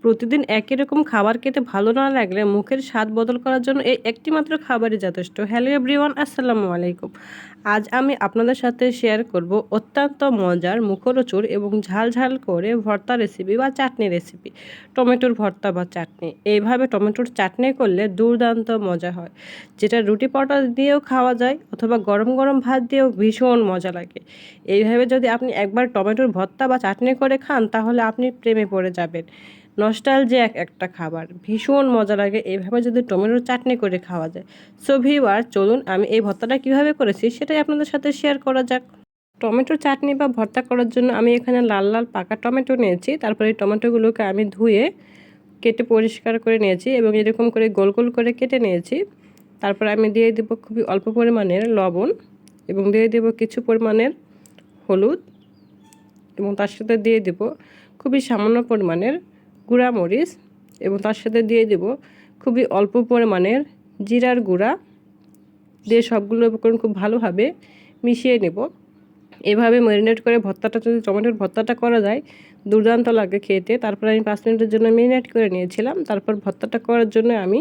প্রতিদিন একই রকম খাবার খেতে ভালো না লাগলে মুখের স্বাদ বদল করার জন্য এই একটি মাত্র খাবারই যথেষ্ট। হ্যালো এভরিওয়ান, আসসালামু আলাইকুম। আজ আমি আপনাদের সাথে শেয়ার করব অত্যন্ত মজার, মুখরোচক এবং ঝাল ঝাল করে ভর্তা রেসিপি বা চাটনি রেসিপি। টমেটোর ভর্তা বা চাটনি। এইভাবে টমেটোর চাটনি করলে দুর্দান্ত মজা হয়, যেটা রুটি পরোটা দিয়েও খাওয়া যায় অথবা গরম গরম ভাত দিয়েও ভীষণ মজা লাগে। এইভাবে যদি আপনি একবার টমেটোর ভর্তা বা চাটনি করে খান তাহলে আপনি প্রেমে পড়ে যাবেন। নস্টালজিয়া একটা খাবার, ভীষণ মজা লাগে এইভাবে যদি টমেটোর চাটনি করে খাওয়া যায়। সো ভিউয়ার, চলুন আমি এই ভর্তাটা কিভাবে করেছি সেটাই আপনাদের সাথে শেয়ার করা যাক। টমেটো চাটনি বা ভর্তা করার জন্য আমি এখানে লাল লাল পাকা টমেটো নিয়েছি। তারপরে এই টমেটোগুলোকে আমি ধুয়ে কেটে পরিষ্কার করে নিয়েছি এবং এরকম করে গোল গোল করে কেটে নিয়েছি। তারপর আমি দিয়ে দেবো খুবই অল্প পরিমাণের লবণ এবং দিয়ে দেবো কিছু পরিমাণের হলুদ এবং তার সাথে দিয়ে দেবো খুবই সামান্য পরিমাণের গুঁড়া মরিচ এবং তার সাথে দিয়ে দেব খুবই অল্প পরিমাণের জিরার গুঁড়া দিয়ে সবগুলো উপকরণ খুব ভালোভাবে মিশিয়ে নেব। এভাবে ম্যারিনেট করে ভর্তাটা, যদি টমেটোর ভর্তাটা করা যায় দুর্দান্ত লাগে খেতে। তারপর আমি 5 মিনিটের জন্য ম্যারিনেট করে নিয়েছিলাম। তারপর ভর্তাটা করার জন্য আমি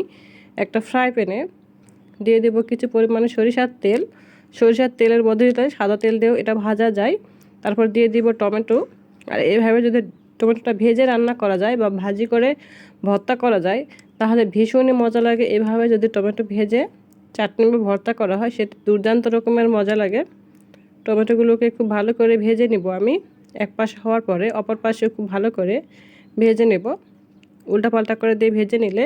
একটা ফ্রাই প্যানে দিয়ে দেব কিছু পরিমাণে সরিষার তেল। সরিষার তেলের বদলে সাদা তেল দিয়েও এটা ভাজা যায়। তারপর দিয়ে দিব টমেটো। আর এইভাবে যদি টমেটোটা ভেজে রান্না করা যায় বা ভাজি করে ভর্তা করা যায় তাহলে ভীষণই মজা লাগে। এভাবে যদি টমেটো ভেজে চাটনি বা ভর্তা করা হয় সেটা দুর্দান্ত রকমের মজা লাগে। টমেটোগুলোকে খুব ভালো করে ভেজে নিব আমি। এক পাশ হওয়ার পরে অপর পাশে খুব ভালো করে ভেজে নেব। উল্টাপাল্টা করে দিয়ে ভেজে নিলে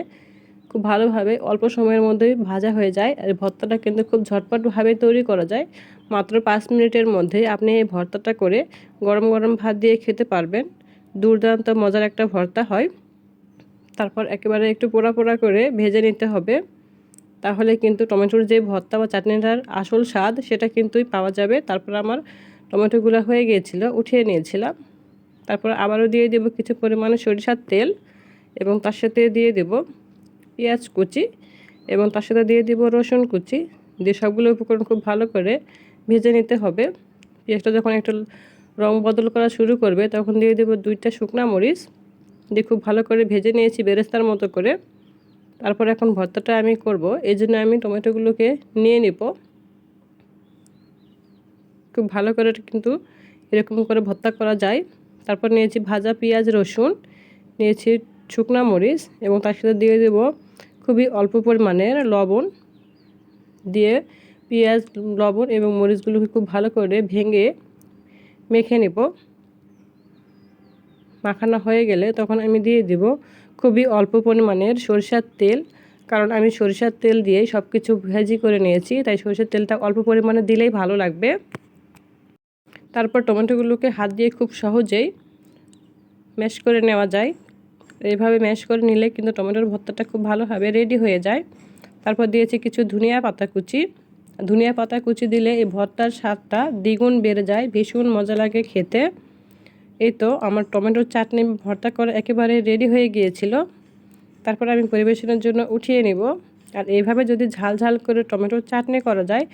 খুব ভালোভাবে অল্প সময়ের মধ্যেই ভাজা হয়ে যায়। আর ভর্তাটা কিন্তু খুব ঝটপটভাবে তৈরি করা যায়। মাত্র 5 মিনিটের মধ্যেই আপনি এই ভর্তাটা করে গরম গরম ভাত দিয়ে খেতে পারবেন। দুর্দান্ত মজার একটা ভর্তা হয়। তারপর একেবারে একটু পোড়া পোড়া করে ভেজে নিতে হবে, তাহলে কিন্তু টমেটোর যে ভর্তা বা চাটনিটার আসল স্বাদ সেটা কিন্তুই পাওয়া যাবে। তারপর আমার টমেটোগুলো হয়ে গিয়েছিল, উঠিয়ে নিয়েছিলাম। তারপর আবারও দিয়ে দেব কিছু পরিমাণে সরিষার তেল এবং তার সাথে দিয়ে দেব পেঁয়াজ কুচি এবং তার সাথে দিয়ে দিব রসুন কুচি। দিয়ে সবগুলো উপকরণ খুব ভালো করে ভেজে নিতে হবে। পেঁয়াজটা যখন একটু রং বদল করা শুরু করবে তখন দিয়ে দেব 2টা শুকনা মরিচ। দিয়ে খুব ভালো করে ভেজে নিয়েছি বেরেস্তার মতো করে। তারপর এখন ভর্তাটা আমি করব, এই জন্য আমি টমেটোগুলোকে নিয়ে নিব। খুব ভালো করে কিন্তু এরকম করে ভর্তা করা যায়। তারপর নিয়েছি ভাজা পেঁয়াজ রসুন, নিয়েছি শুকনা মরিচ এবং তার সাথে দিয়ে দেব খুবই অল্প পরিমাণের লবণ। দিয়ে পেঁয়াজ, লবণ এবং মরিচগুলোকে খুব ভালো করে ভেঙে মেখে নেব। মাখানো হয়ে গেলে তখন আমি দিয়ে দেব খুবই অল্প পরিমাণের সরিষার তেল, কারণ আমি সরিষার তেল দিয়েই সব কিছু ভাজি করে নিয়েছি, তাই সরিষার তেলটা অল্প পরিমাণে দিলেই ভালো লাগবে। তারপর টমেটোগুলোকে হাত দিয়ে খুব সহজেই ম্যাশ করে নেওয়া যায়। এইভাবে ম্যাশ করে নিলে কিন্তু টমেটোর ভর্তাটা খুব ভালোভাবে রেডি হয়ে যায়। তারপর দিয়েছি কিছু ধনিয়া পাতা কুচি। ধনিয়া পাতা কুচি দিলে এই ভর্তার স্বাদটা দ্বিগুণ বেড়ে যায়, ভীষণ মজা লাগে খেতে। এই তো আমার টমেটোর চাটনি ভর্তা করে একেবারে রেডি হয়ে গিয়েছিল। তারপর আমি পরিবেশনের জন্য উঠিয়ে নেব। আর এইভাবে যদি ঝাল ঝাল করে টমেটোর চাটনি করা যায়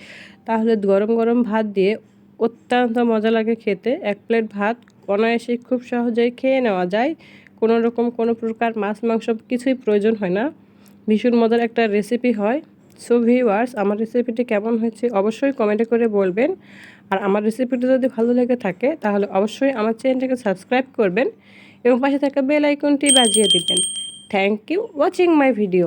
তাহলে গরম গরম ভাত দিয়ে অত্যন্ত মজা লাগে খেতে। 1 প্লেট ভাত অনায়াসে খুব সহজেই খেয়ে নেওয়া যায়। কোনো প্রকার মাছ মাংস কিছুই প্রয়োজন হয় না। ভীষণ মজার একটা রেসিপি হয়। সো ভিউয়ার্স, আমার রেসিপিটি কেমন হয়েছে অবশ্যই কমেন্টে করে বলবেন। আর আমার রেসিপিটি যদি ভালো লেগে থাকে তাহলে অবশ্যই আমার চ্যানেলটাকে সাবস্ক্রাইব করবেন এবং পাশে থাকা বেল আইকনটি বাজিয়ে দিবেন। Thank you watching my video.